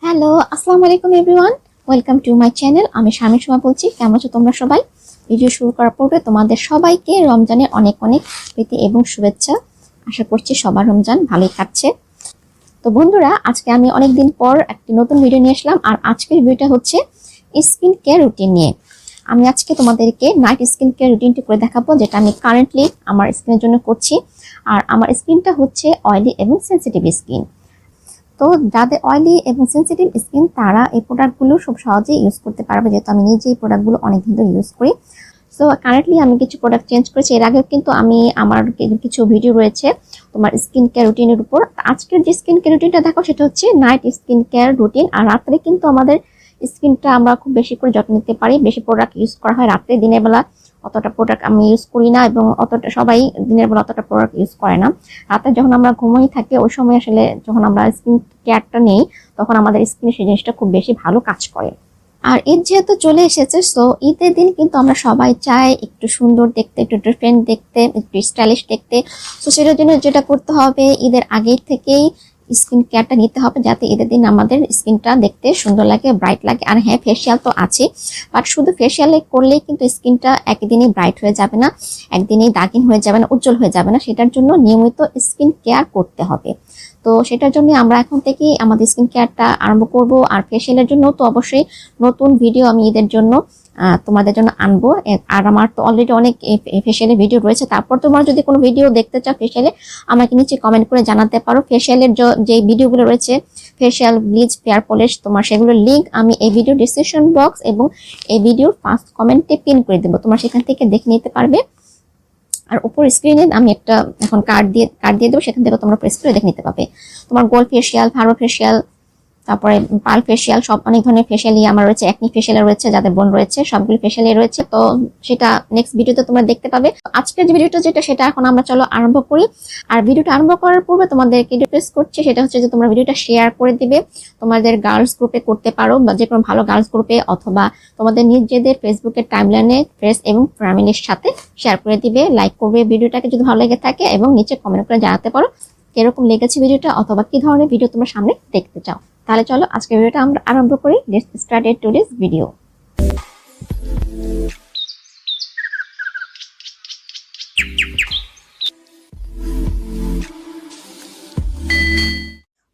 Hello, আসসালামু আলাইকুম everyone. Welcome to my channel. আমি শারমিন সুমা বলছি। কেমন আছো তোমরা সবাই? ভিডিও শুরু করার পূর্বে তোমাদের সবাইকে রমজানের অনেক অনেক প্রীতি এবং শুভেচ্ছা। আশা করছি সবার রমজান ভালোই কাটছে। তো বন্ধুরা, আজকে আমি অনেকদিন পর একটি নতুন ভিডিও নিয়ে আসলাম। আর আজকের ভিডিওটা হচ্ছে স্কিন কেয়ার রুটিন নিয়ে। আমি আজকে তোমাদেরকে নাইট স্কিন কেয়ার রুটিনটি করে দেখাবো, যেটা আমি কারেন্টলি আমার স্কিনের জন্য করছি। আর আমার স্কিনটা হচ্ছে অয়েলি এবং সেন্সিটিভ স্কিন। তো যাদের অয়েলি এবং সেন্সিটিভ স্কিন তারা এই প্রোডাক্টগুলো খুব সহজেই ইউজ করতে পারবে, যেহেতু আমি নিজে এই প্রোডাক্টগুলো অনেকদিন ধরে ইউজ করি। সো কারেন্টলি আমি কিছু প্রোডাক্ট চেঞ্জ করেছি। এর আগেও কিন্তু আমার কিছু ভিডিও রয়েছে তোমার স্কিন কেয়ার রুটিনের উপর। আজকের যে স্কিন কেয়ার রুটিনটা দেখো সেটা হচ্ছে নাইট স্কিন কেয়ার রুটিন। আর রাত্রে কিন্তু আমাদের স্কিনটা আমরা খুব বেশি করে যত্ন নিতে পারি। বেশি প্রোডাক্ট ইউজ করা হয় রাত্রে, দিনের বেলা অতটা প্রোডাক্ট আমি ইউজ করি না, এবং অতটা সবাই দিনের বেলা অতটা প্রোডাক্ট ইউজ করে না। রাতে যখন আমরা ঘুমিয়ে থাকি ওই সময় আসলে যখন আমরা স্কিন কেয়ারটা নেই তখন আমাদের স্কিনে সেই জিনিসটা খুব বেশি ভালো কাজ করে। আর ঈদ যেহেতু চলে এসেছে, সো ঈদের দিন কিন্তু আমরা সবাই চাই একটু সুন্দর দেখতে, একটু ডিফারেন্ট দেখতে, একটু স্টাইলিশ দেখতে। সো সেটার জন্য যেটা করতে হবে, ঈদের আগে থেকেই স্কিন কেয়ারটা নিতে হবে, যাতে ঈদের দিন আমাদের স্কিনটা দেখতে সুন্দর লাগে, ব্রাইট লাগে। আর হ্যাঁ, ফেসিয়াল তো আছে, বাট শুধু ফেসিয়ালে করলেই কিন্তু স্কিনটা একদিনেই ব্রাইট হয়ে যাবে না, একদিনেই দাগিন হয়ে যাবে না, উজ্জ্বল হয়ে যাবে না। সেটার জন্য নিয়মিত স্কিন কেয়ার করতে হবে। তো সেটার জন্য আমরা এখন থেকেই আমাদের স্কিন কেয়ারটা আরম্ভ করব। আর ফেসিয়ালের জন্য তো অবশ্যই নতুন ভিডিও আমি ঈদের জন্য তোমাদের জন্য আনবো। আর আমার তো অলরেডি অনেক ফেসিয়ালের ভিডিও রয়েছে। তারপর তোমরা যদি কোনো ভিডিও দেখতে চাও ফেসিয়ালে, আমাকে নিচে কমেন্ট করে জানাতে পারো। ফেসিয়ালের যে ভিডিওগুলো রয়েছে, ফেসিয়াল, ব্লিচ, ফেয়ার পলিশ, তোমার সেগুলোর লিঙ্ক আমি এই ভিডিও ডিসক্রিপশন বক্স এবং এই ভিডিওর ফার্স্ট কমেন্টে পিন করে দেবো, তোমরা সেখান থেকে দেখে নিতে পারবে। আর উপর স্ক্রিনে আমি একটা এখন কার্ড দিয়ে দেবো, সেখান থেকে তোমরা প্রেস করে দেখে নিতে পারবে। তোমার গোল্ড ফেসিয়াল, ভার্বা ফেসিয়াল, তারপরে পার্ল ফেসিয়াল, সব অনেক ধরনের ফেসিয়ালই আমার রয়েছে। একনি ফেসিয়াল রয়েছে, যাদের বোন রয়েছে সবগুলো ফেসিয়ালই রয়েছে। তো সেটা নেক্সট ভিডিওতে তোমরা দেখতে পাবে। আজকের যে ভিডিওটা সেটা এখন আমরা চলো আরম্ভ করি। আর ভিডিওটা আরম্ভ করার পূর্বে তোমাদেরকে রিকোয়েস্ট করছি, সেটা হচ্ছে যে তোমরা ভিডিওটা শেয়ার করে দিবে। তোমাদের গার্লস গ্রুপে করতে পারো, বা যে কোনো ভালো গার্লস গ্রুপে, অথবা তোমাদের নিজেদের ফেসবুকের টাইমলাইনে ফ্রেন্ডস এবং ফ্যামিলির সাথে শেয়ার করে দিবে, লাইক করবে ভিডিওটাকে যদি ভালো লেগে থাকে, এবং নিচে কমেন্ট করে জানাতে পারো কিরকম লেগেছে ভিডিওটা, অথবা কি ধরনের ভিডিও তোমরা সামনে দেখতে চাও। তাহলে চলো আজকের ভিডিওটা আমরা আরম্ভ করি। Let's start today's video.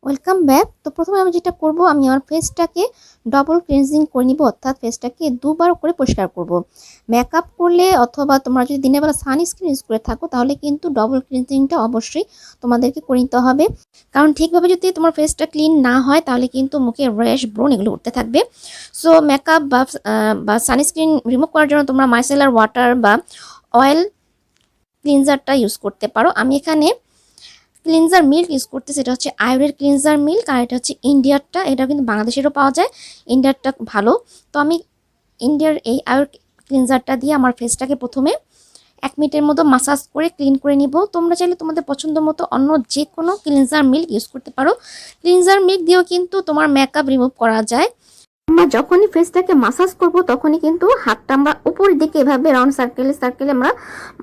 Welcome back. তো প্রথমে আমি যেটা করব, আমি আমার ফেসটাকে ডবল ক্লিনজিং করে নিব, অর্থাৎ ফেসটাকে দুবার করে পরিষ্কার করব। মেকআপ করলে অথবা তোমরা যদি দিনের বেলা সানস্ক্রিন ইউজ করে থাকো, তাহলে কিন্তু ডবল ক্লিনজিংটা অবশ্যই তোমাদেরকে করে নিতে হবে। কারণ ঠিকভাবে যদি তোমার ফেসটা ক্লিন না হয়, তাহলে কিন্তু মুখে র্যাশ, ব্রণ এগুলো উঠতে থাকবে। সো মেকআপ বা সানস্ক্রিন রিমুভ করার জন্য তোমরা মাইসেলার ওয়াটার বা অয়েল ক্লিনজারটা ইউজ করতে পারো। আমি এখানে ক্লিনজার মিল্ক ইউজ করতেছি, এটা হচ্ছে আয়ুরের ক্লিনজার মিল্ক। আর এটা হচ্ছে ইন্ডিয়ারটা, এটা কিন্তু বাংলাদেশেরও পাওয়া যায়, ইন্ডিয়ারটা ভালো। তো আমি ইন্ডিয়ার এই আয়ুর ক্লিনজারটা দিয়ে আমার ফেসটাকে প্রথমে 1 মিনিটের মতো মাসাজ করে ক্লিন করে নিব। তোমরা চাইলে তোমাদের পছন্দ মতো অন্য যে কোনো ক্লিনজার মিল্ক ইউজ করতে পারো। ক্লিনজার মিল্ক দিয়েও কিন্তু তোমার মেকআপ রিমুভ করা যায়। আমরা যখনই ফেসটাকে মাসাজ করব, তখনই কিন্তু হাতটা আমরা উপরের দিকে এভাবে রাউন্ড সার্কেলে আমরা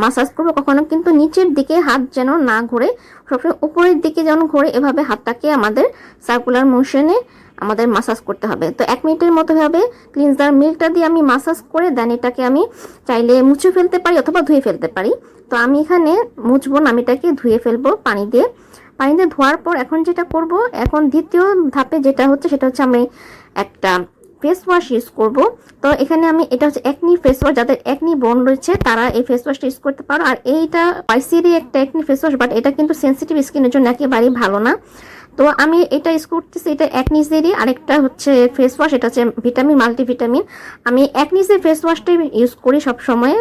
মাসাজ করব। কখনো কিন্তু নিচের দিকে হাত যেন না ঘোরে, সবসময় উপরের দিকে যেন ঘোরে, এভাবে হাতটাকে আমাদের সার্কুলার মোশনে আমাদের মাসাজ করতে হবে। তো 1 মিনিটের মতো ভাবে ক্লিনজার মিল্কটা দিয়ে আমি মাসাজ করে দেন এটাকে আমি চাইলে মুছে ফেলতে পারি অথবা ধুয়ে ফেলতে পারি। তো আমি এখানে মুছবো না, আমি এটাকে ধুয়ে ফেলবো পানি দিয়ে ধোয়ার পর এখন যেটা করব, এখন দ্বিতীয় ধাপে যেটা হচ্ছে সেটা হচ্ছে আমি একটা ফেস ওয়াশ ইউজ করব। তো এখানে আমি এটা হচ্ছে একনি ফেস ওয়াশ, যাদের একনি বোন রয়েছে তারা এই ফেস ওয়াশটা ইউজ করতে পারো। আর এইটা ওয়াইসিরই একটা একনি ফেস ওয়াশ, বাট এটা কিন্তু সেন্সিটিভ স্কিনের জন্য একেবারেই ভালো না। তো আমি এটা ইউজ করতেছি, এটা একনিসেরই আরেকটা হচ্ছে ফেস ওয়াশ, এটা হচ্ছে ভিটামিন মাল্টিভিটামিন। আমি একনিসের ফেস ওয়াশটাই ইউজ করি সব সময়।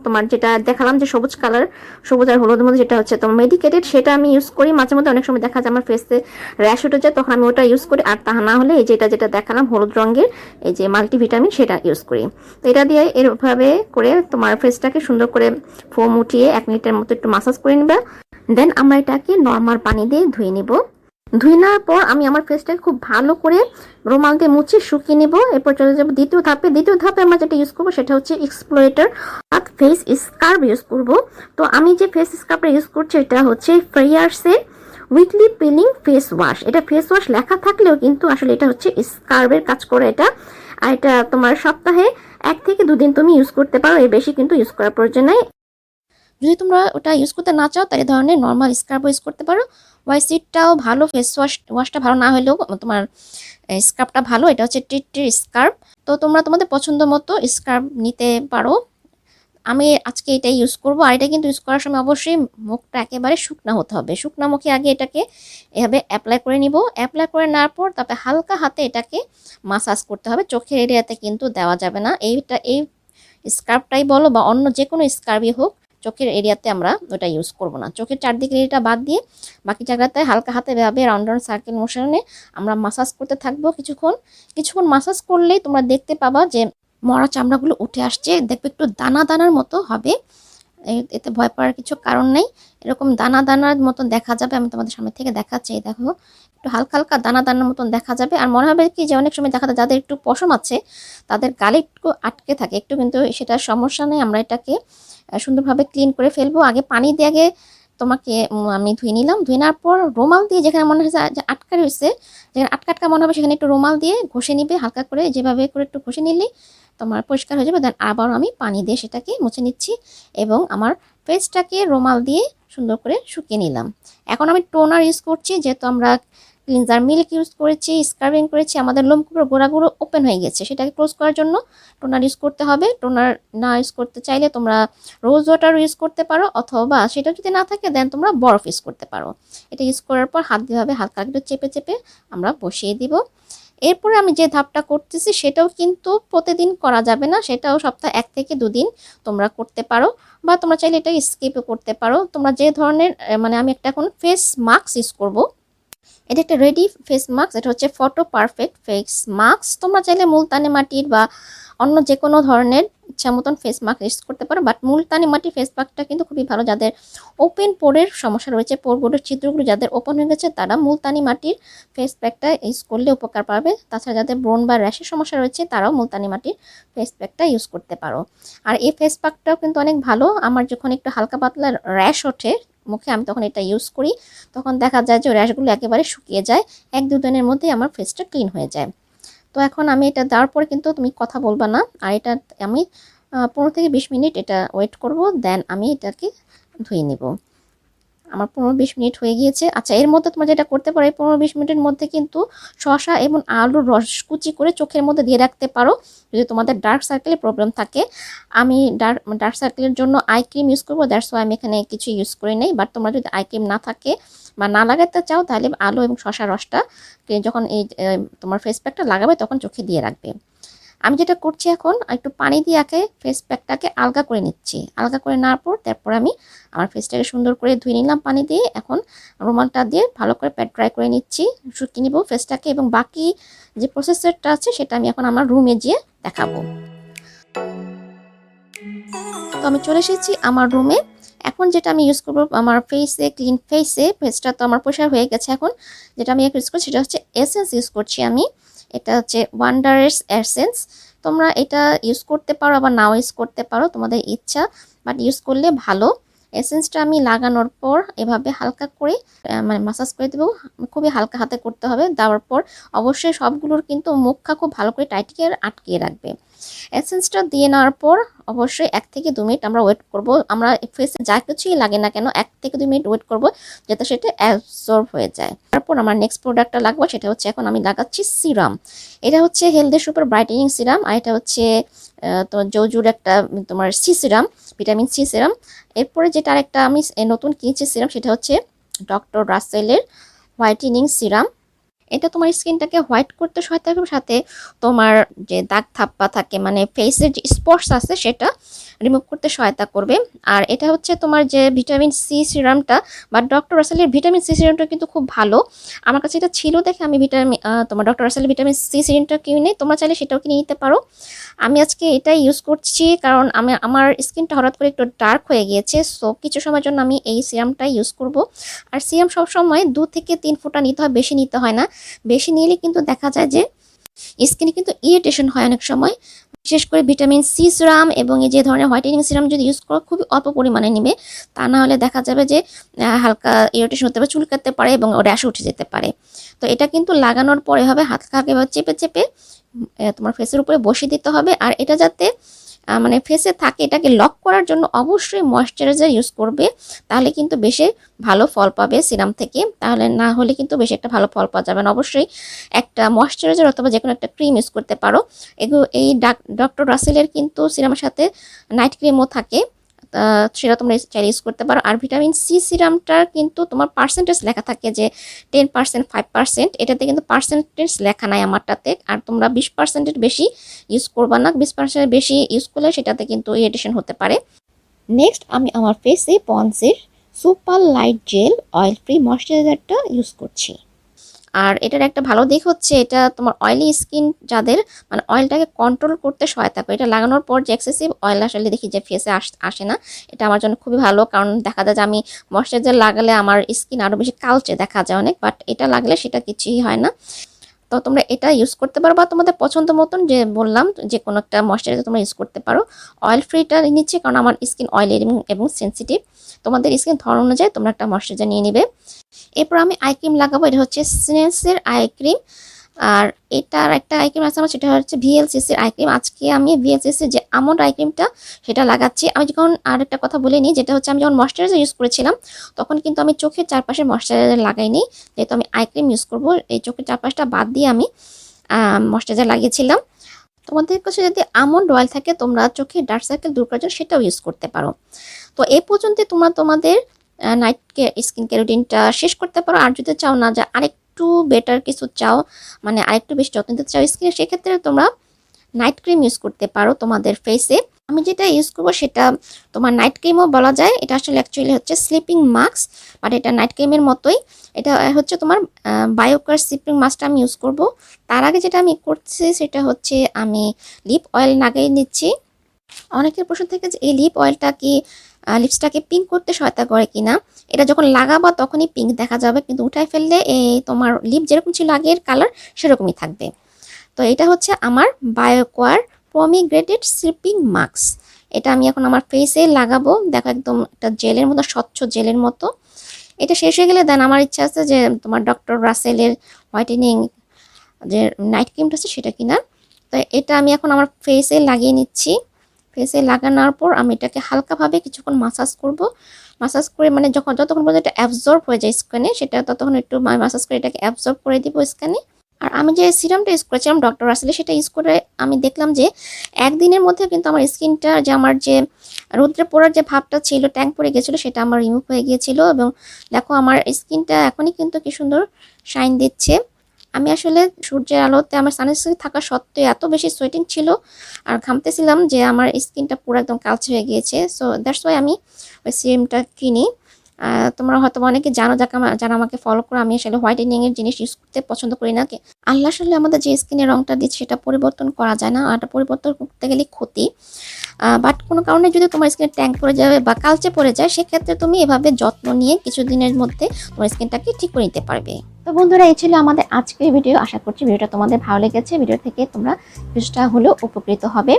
তোমার যেটা দেখালাম যে সবুজ কালার, সবুজ আর হলুদের মধ্যে যেটা হচ্ছে তোমার মেডিকেটেড, সেটা আমি ইউজ করি। মাঝে মধ্যে অনেক সময় দেখা যায় আমার ফেসে র্যাশ উঠে যায়, তখন আমি ওটা ইউজ করি। আর তা না হলে এই যেটা দেখালাম হলুদ রঙের, এই যে মাল্টিভিটামিন, সেটা ইউজ করি। তো এটা দিয়ে এরভাবে করে তোমার ফেসটাকে সুন্দর করে ফোম উঠিয়ে 1 মিনিটের মতো একটু মাসাজ করে নিবা। দেন আমরা এটাকে নর্মাল পানি দিয়ে ধুয়ে নিব। ধুয়ে নেওয়ার পর আমি আমার ফেসটাকে খুব ভালো করে রুমাল দিয়ে মুছে শুকিয়ে নিব। এরপর চলে যাবো দ্বিতীয় ধাপে আমরা যেটা ইউজ করবো সেটা হচ্ছে এক্সপ্লোরেটর আর ফেস স্কার্ব ইউজ করব। তো আমি যে ফেস স্কার্বটা ইউজ করছি এটা হচ্ছে ফ্রেয়ার্সের উইকলি পিলিং ফেস ওয়াশ। এটা ফেস ওয়াশ লেখা থাকলেও কিন্তু আসলে এটা হচ্ছে স্কার্বের কাজ করে এটা। আর এটা তোমার সপ্তাহে 1 থেকে 2 দিন তুমি ইউজ করতে পারো, এর বেশি কিন্তু ইউজ করার প্রয়োজন নেই। যদি তোমরা ওটা ইউজ করতে না চাও তাহলে ধরনের নর্মাল স্কার্ব ইউজ করতে পারো। ওয়াইসিটটাও ভালো, ফেস ওয়াশটা ভালো না হলেও তোমার স্কার্বটা ভালো। এটা হচ্ছে টিটির স্কার্ব। তো তোমরা তোমাদের পছন্দ মতো স্কার্ব নিতে পারো। আমি আজকে এটা ইউজ করব। আর এটা কিন্তু ইউজ করার সময় অবশ্যই মুখটা একেবারে শুকনা হতে হবে। শুকনা মুখে আগে এটাকে এভাবে অ্যাপ্লাই করে নিব। অ্যাপ্লাই করে নেওয়ার পর তারপরে হালকা হাতে এটাকে মাসাজ করতে হবে। চোখের এরিয়াতে কিন্তু দেওয়া যাবে না। এই স্কার্বটাই বলো বা অন্য যে কোনো স্কার্বই হোক, চোখের এরিয়াতে আমরা ওটা ইউজ করব না। চোখের চারদিকের এরিয়াটা বাদ দিয়ে বাকি জায়গাতে হালকা হাতে এভাবে রাউন্ড রাউন্ড সার্কেল মোশনে আমরা মাসাজ করতে থাকবো কিছুক্ষণ মাসাজ করলেই তোমরা দেখতে পাবা যে মরা চামড়াগুলো উঠে আসছে। দেখবে একটু দানা দানার মতো হবে, এতে ভয় পাওয়ার কিছু কারণ নেই। এরকম দানা দানার মতন দেখা যাবে। আমি তোমাদের সামনে থেকে দেখাচ্ছি। দেখো একটু হালকা হালকা দানা দানার মতন দেখা যাবে। আর মনে হবে কি যে অনেক সময় দেখা যায় যাদের একটু পশম আছে তাদের গালে একটু আটকে থাকে একটু, কিন্তু সেটা সমস্যা নেই। আমরা এটাকে সুন্দরভাবে ক্লিন করে ফেলবো। আগে পানি দিয়ে আগে তোমাকে আমি ধুয়ে নিলাম। ধুয়ে নেওয়ার পর রুমাল দিয়ে যেখানে মনে হয়েছে যে আটকা রয়েছে, যেখানে আটকা মনে হবে সেখানে একটু রুমাল দিয়ে ঘষে নিবে হালকা করে। যেভাবে করে একটু ঘষে নিলেই তোমার পরিষ্কার হয়ে যাবে। দেন আবার আমি পানি দিয়ে সেটাকে মুছে নিচ্ছি এবং আমার ফেসটাকে রুমাল দিয়ে সুন্দর করে শুকিয়ে নিলাম। এখন আমি টোনার ইউজ করছি, যেহেতু আমরা ক্লিনজার মিল্ক ইউজ করেছি, স্ক্রাবিং করেছি, আমাদের লোমকূপের গোড়াগুলো ওপেন হয়ে গেছে, সেটাকে ক্লোজ করার জন্য টোনার ইউজ করতে হবে। টোনার না ইউজ করতে চাইলে তোমরা রোজ ওয়াটার ইউজ করতে পারো, অথবা সেটা যদি না থাকে দেন তোমরা বরফ ইউজ করতে পারো। এটা ইউজ করার পর হাত দিয়ে হালকা একটু চেপে চেপে আমরা বসিয়ে দিব। এরপরে আমি যে ধাপটা করতেছি সেটাও কিন্তু প্রতিদিন করা যাবে না, সেটাও সপ্তাহে 1 থেকে 2 দিন তোমরা করতে পারো, বা তোমরা চাইলে এটা স্কিপও করতে পারো। তোমরা যে ধরনের মানে আমি একটা এখন ফেস মাস্ক ইউজ করব। এটা একটা রেডি ফেস মাস্ক। এটা হচ্ছে ফটো পারফেক্ট ফেস মাস্ক। তোমরা চাইলে মুলতানি মাটির বা অন্য যে কোনো ধরনের ইচ্ছা মতন ফেস মাস্ক ইউজ করতে পারো, বাট মুলতানি মাটির ফেস মাস্কটা কিন্তু খুবই ভালো। যাদের ওপেন পোরের সমস্যা রয়েছে, পোরগুলোর ছিদ্রগুলো যাদের ওপেন হয়ে গেছে, তারা মুলতানি মাটির ফেস প্যাকটা ইউজ করলে উপকার পাবে। তাছাড়া যাদের ব্রণ বা র্যাশের সমস্যা রয়েছে তারাও মুলতানি মাটির ফেস প্যাকটা ইউজ করতে পারো। আর এই ফেস প্যাকটাও কিন্তু অনেক ভালো। আমার যখন একটু হালকা পাতলা র্যাশ ওঠে মুখে, আমি তখন এটা ইউজ করি, তখন দেখা যায় যে র্যাশগুলো একেবারে শুকিয়ে যায়। 1-2 দিনের মধ্যেই আমার ফেসটা ক্লিন হয়ে যায়। তো এখন আমি এটা দেওয়ার পরে কিন্তু তুমি কথা বলবা না। আর এটা আমি 15 থেকে 20 মিনিট এটা ওয়েট করব, দেন আমি এটাকে ধুয়ে নিব। আমার 15-20 মিনিট হয়ে গিয়েছে। আচ্ছা, এর মধ্যে তোমরা যেটা করতে পারো, এই 15-20 মিনিটের মধ্যে কিন্তু শসা এবং আলুর রস কুচি করে চোখের মধ্যে দিয়ে রাখতে পারো যদি তোমাদের ডার্ক সার্কেলের প্রবলেম থাকে। আমি ডার্ক সার্কেলের জন্য আই ক্রিম ইউজ করবো, দ্যাটস ওয়াই আমি এখানে কিছু ইউজ করে নেই। বাট তোমরা যদি আই ক্রিম না থাকে বা না লাগাতে চাও তাহলে আলু এবং শসা রসটা যখন এই তোমার ফেস প্যাকটা লাগাবে তখন চোখে দিয়ে রাখবে। আমি যেটা করছি এখন একটু পানি দিয়ে ফেস প্যাকটাকে আলগা করে নিচ্ছি। আলগা করে নেওয়ার পর তারপর আমি আমার ফেসটাকে সুন্দর করে ধুয়ে নিলাম পানি দিয়ে। এখন রুমালটা দিয়ে ভালো করে প্যাট ড্রাই করে নিচ্ছি, শুকিয়ে নিব ফেসটাকে। এবং বাকি যে প্রসেসরটা আছে সেটা আমি এখন আমার রুমে গিয়ে দেখাবো। তো আমি চলে এসেছি আমার রুমে। এখন যেটা আমি ইউজ করবো আমার ফেসে, ক্লিন ফেসটা তো আমার পরিষ্কার হয়ে গেছে। এখন যেটা আমি ইউজ করছি সেটা হচ্ছে এসেন্স ইউজ করছি আমি। এটা হচ্ছে ওয়ান্ডারের এসেন্স। তোমরা এটা ইউজ করতে পারো আবার নাও ইউজ করতে পারো, তোমাদের ইচ্ছা, বাট ইউজ করলে ভালো। এসেন্সটা আমি লাগানোর পর এভাবে হালকা করে মানে মাসাজ করে দেবো। খুবই হালকা হাতে করতে হবে। দেওয়ার পর অবশ্যই সবগুলোর কিন্তু মুখটা খুব ভালো করে টাইটকে আটকিয়ে রাখবে। এসেন্সটা দিয়ে নেওয়ার পর অবশ্যই 1 থেকে 2 মিনিট আমরা ওয়েট করব। আমরা ফেসে যা কিছুই লাগে না কেন 1 থেকে 2 মিনিট ওয়েট করব যাতে সেটা অ্যাবজর্ব হয়ে যায়। তারপর আমার নেক্সট প্রোডাক্টটা লাগবে, সেটা হচ্ছে এখন আমি লাগাচ্ছি সিরাম। এটা হচ্ছে হেলথ সুপার ব্রাইটেনিং সিরাম, আর এটা হচ্ছে তোমার জৌজুর একটা তোমার C serum, vitamin C serum. এরপরে যেটা আরেকটা আমি নতুন কিনেছি সিরাম, সেটা হচ্ছে ডক্টর রাসেলের হোয়াইটেনিং সিরাম। এটা তোমার স্কিনটাকে হোয়াইট করতে সহায়তা করবে, সাথে তোমার যে দাগ থাপ্পা থাকে মানে ফেসের যে স্পটস আছে সেটা রিমুভ করতে সহায়তা করবে। আর এটা হচ্ছে তোমার যে ভিটামিন সি সিরামটা বা ডক্টর রাসেলের ভিটামিন সি সিরামটা কিন্তু খুব ভালো। আমার কাছে এটা ছিল দেখে আমি তোমার ডক্টর রাসেলের ভিটামিন সি সিরামটা কিনে, তোমরা চাইলে সেটাও কিনে নিতে পারো। আমি আজকে এটাই ইউজ করছি কারণ আমার স্কিনটা হঠাৎ করে একটু ডার্ক হয়ে গিয়েছে, সো কিছু সময়ের জন্য আমি এই সিরামটাই ইউজ করব। আর সিরাম সবসময় 2 থেকে 3 ফোঁটা নিতে হয়, বেশি নিতে হয় না। বেশি নিলে কিন্তু দেখা যায় যে স্কিনে কিন্তু ইরিটেশন হয় অনেক সময়। বিশেষ করে ভিটামিন সি সিরাম এবং এই যে ধরনের হোয়াইটেনিং সিরাম যদি ইউজ করো খুবই অল্প পরিমাণে নিবে, তা না হলে দেখা যাবে যে হালকা ইরিটেশন হতে পারে, চুলকাতে পারে এবং র্যাশ উঠে যেতে পারে। তো এটা কিন্তু লাগানোর পরে হবে হালকা এভাবে চেপে চেপে তোমার ফেসের উপরে বসিয়ে দিতে হবে। আর এটা যাতে মানে ফেসে থাকে, এটাকে লক করার জন্য অবশ্যই ময়েশ্চারাইজার ইউজ করবে, তাহলে কিন্তু বেশি ভালো ফল পাবে সিরাম থেকে। তাহলে না হলে কিন্তু বেশি একটা ভালো ফল পাওয়া যাবে না। অবশ্যই একটা ময়েশ্চারাইজার অথবা যে কোনো একটা ক্রিম ইউজ করতে পারো। এই ডক্টর রাসেলের কিন্তু সিরামের সাথে নাইট ক্রিমও থাকে, সেটা তোমরা চাইলে ইউজ করতে পারো। আর ভিটামিন সি সিরামটার কিন্তু তোমার পার্সেন্টেজ লেখা থাকে যে 10%, 5%, এটাতে কিন্তু পার্সেন্টেজ লেখা নাই আমারটাতে। আর তোমরা 20%-এর বেশি ইউজ করবা না, 20%-এর বেশি ইউজ করলে সেটাতে কিন্তু ইরিটেশন হতে পারে। নেক্সট আমি আমার ফেসে পন্ডসের super light gel oil free ময়েশ্চারাইজারটা ইউজ করছি। আর এটার একটা ভালো দিক হচ্ছে এটা তোমার অয়েলি স্কিন যাদের, মানে অয়েলটাকে কন্ট্রোল করতে সহায়তা করে। এটা লাগানোর পর যে এক্সেসিভ অয়েল আসলে দেখি যে ফেসে আসে না, এটা আমার জন্য খুবই ভালো। কারণ দেখা যায় যে আমি ময়েশ্চারাইজার লাগালে আমার স্কিন আরও বেশি কালচে দেখা যায় অনেক, বাট এটা লাগলে সেটা কিছুই হয় না। তো তোমরা এটা ইউজ করতে পারো বা তোমাদের পছন্দ মতন যে বললাম যে কোনো একটা ময়েশ্চারাইজার তোমরা ইউজ করতে পারো। অয়েল ফ্রিটা নিচ্ছে কারণ আমার স্কিন অয়েলি এবং সেন্সিটিভ। তোমাদের স্কিন ধরন অনুযায়ী তোমরা একটা ময়েশ্চারাইজার নিয়ে নিবে। এরপর আমি আই ক্রিম লাগাবো। এটা হচ্ছে স্নেসের আই ক্রিম। আর এটার একটা আই ক্রিম আছে আমার, সেটা হচ্ছে ভিএলসিসির আই ক্রিম। আজকে আমি ভিএলসিসির যে আমন্ড আই ক্রিমটা সেটা লাগাচ্ছি। আমি যখন আরেকটা কথা বলে নিই, যেটা হচ্ছে আমি যখন ময়েশ্চারাইজার ইউজ করেছিলাম তখন কিন্তু আমি চোখের চারপাশে ময়েশ্চারাইজার লাগাইনি, যেহেতু আমি আই ক্রিম ইউজ করবো। এই চোখের চারপাশটা বাদ দিয়ে আমি ময়েশ্চারাইজার লাগিয়েছিলাম। তোমাদের কাছে যদি আমন্ড অয়েল থাকে তোমরা চোখের ডার্ক সার্কেল দূর করার জন্য সেটাও ইউজ করতে পারো। তো এই পর্যন্ত তোমরা তোমাদের নাইট স্কিন কেয়ার রুটিনটা শেষ করতে পারো। আর যদি চাও না যে আরেকটু বেটার কিছু চাও, মানে আরেকটু বেশি যত্ন নিতে চাও স্কিনে, সেক্ষেত্রে তোমরা নাইট ক্রিম ইউজ করতে পারো তোমাদের ফেসে। আমি যেটা ইউজ করবো সেটা তোমার নাইট ক্রিমও বলা যায়। এটা আসলে অ্যাকচুয়ালি হচ্ছে স্লিপিং মাস্ক, বাট এটা নাইট ক্রিমের মতোই। এটা হচ্ছে তোমার বায়োকার স্লিপিং মাস্কটা আমি ইউজ করব। তার আগে যেটা আমি করছি সেটা হচ্ছে আমি লিপ অয়েল লাগিয়ে নিচ্ছি। অনেকের প্রশ্ন থেকে যে এই লিপ অয়েলটা কি লিপসটাকে পিঙ্ক করতে সহায়তা করে কিনা। এটা যখন লাগাবা তখনই পিঙ্ক দেখা যাবে, কিন্তু উঠাই ফেললে এই তোমার লিপ যেরকম ছিল আগের কালার সেরকমই থাকবে। তো এটা হচ্ছে আমার বায়োকোয়ার পমিগ্রেনেট স্লিপিং মাস্ক। এটা আমি এখন আমার ফেসে লাগাবো। দেখো একদম একটা জেলের মতো, স্বচ্ছ জেলের মতো। এটা শেষ হয়ে গেলে দেন আমার ইচ্ছা আছে যে তোমার ডক্টর রাসেলের হোয়াইটেনিং যে নাইট ক্রিমটা আছে সেটা কিনা। তো এটা আমি এখন আমার ফেসে লাগিয়ে নিচ্ছি। ফেসে লাগানোর পর আমি এটাকে হালকাভাবে কিছুক্ষণ মাসাজ করব। মাসাজ করে মানে যতক্ষণ পর্যন্ত এটা অ্যাবজর্ব হয়ে যায় স্কিনে, সেটা ততক্ষণ একটু মাসাজ করে এটাকে অ্যাবজর্ব করে দিব স্কিনে। আর আমি যে সিরামটা ইউজ করেছিলাম ডক্টর রাসেলে, সেটা ইউজ করে আমি দেখলাম যে একদিনের মধ্যে কিন্তু আমার স্কিনটা যে আমার যে রৌদ্রে পড়ার যে ভাবটা ছিল, ট্যাঙ্ক পড়ে গেছিলো, সেটা আমার রিমুভ হয়ে গিয়েছিল। এবং দেখো আমার স্কিনটা এখনই কিন্তু কি সুন্দর শাইন দিচ্ছে। আমি আসলে সূর্যের আলোতে আমার সানস্ক্রিন থাকা সত্ত্বেও এত বেশি সোয়েটিং ছিল আর ঘামতেছিলাম যে আমার স্কিনটা পুরো একদম কালচে হয়ে গিয়েছে। সো দ্যাটস ওয়াই আমি ওই সিরামটা কিনি। তোমরা হয়তো অনেকে জানো, যারা আমাকে ফলো করো, আমি আসলে হোয়াইটেনিং এর জিনিস ইউজ করতে পছন্দ করি না। আল্লাহ আসলে আমাদের যে স্কিনের রংটা দিচ্ছে সেটা পরিবর্তন করা যায় না, আর এটা পরিবর্তন করতে গেলে ক্ষতি। বাট কোনো কারণে যদি তোমার স্কিনে ট্যাঙ্ক পড়ে যাবে বা কালচে পড়ে যায়, সেক্ষেত্রে তুমি এভাবে যত্ন নিয়ে কিছুদিনের মধ্যে তোমার স্কিনটাকে ঠিক করে নিতে পারবে। তো বন্ধুরা, এই ছিল আমাদের আজকের ভিডিও। আশা করছি ভিডিওটা তোমাদের ভালো লেগেছে। ভিডিও থেকে তোমরা কিছুটা হলেও উপকৃত হবে।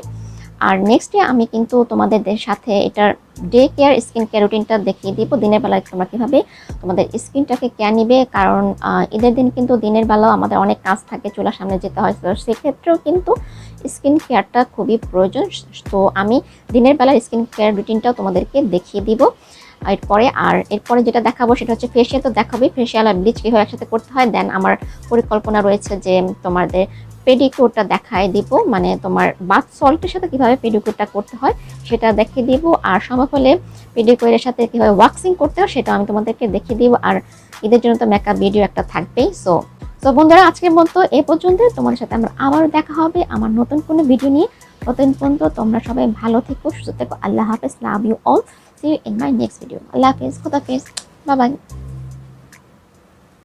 আর নেক্সট ডে আমি কিন্তু তোমাদের সাথে এটার ডে কেয়ার স্কিন কেয়ার রুটিনটা দেখিয়ে দিব। দিনের বেলায় তোমরা কীভাবে তোমাদের স্কিনটাকে কেয়ার নিবে, কারণ ঈদের দিন কিন্তু দিনের বেলাও আমাদের অনেক কাজ থাকে, চুলার সামনে যেতে হয়। তো সেক্ষেত্রেও কিন্তু স্কিন কেয়ারটা খুবই প্রয়োজন। তো আমি দিনের বেলার স্কিন কেয়ার রুটিনটাও তোমাদেরকে দেখিয়ে দিব এরপরে যেটা দেখাবো সেটা হচ্ছে ফেসিয়াল। তো দেখাবো ফেসিয়াল আর ব্লিচ কীভাবে একসাথে করতে হয়। দেন আমার পরিকল্পনা রয়েছে যে তোমাদের পেডিকিউরটা দেখায় দিব, মানে তোমার বাথ সল্টের সাথে কিভাবে পেডিকিউরটা করতে হয় সেটা দেখিয়ে দিব। আর সম্ভব হলে পেডিকিউরের সাথে কিভাবে ওয়াক্সিং করতে হয় সেটা আমি তোমাদেরকে দেখিয়ে দিব। আর ঈদের জন্য তো মেকআপ ভিডিও একটা থাকবেই। সো বন্ধুরা, আজকের মতো এই পর্যন্ত। তোমাদের সাথে আমার আবারও দেখা হবে আমার নতুন কোনো ভিডিও নিয়ে। ততদিন পর্যন্ত তোমরা সবাই ভালো থেকো, সুস্থ থেকো। আল্লাহ হাফেজ। Love you all. See you in my next video. Allah Hafiz. Khuda Hafiz. Bye bye.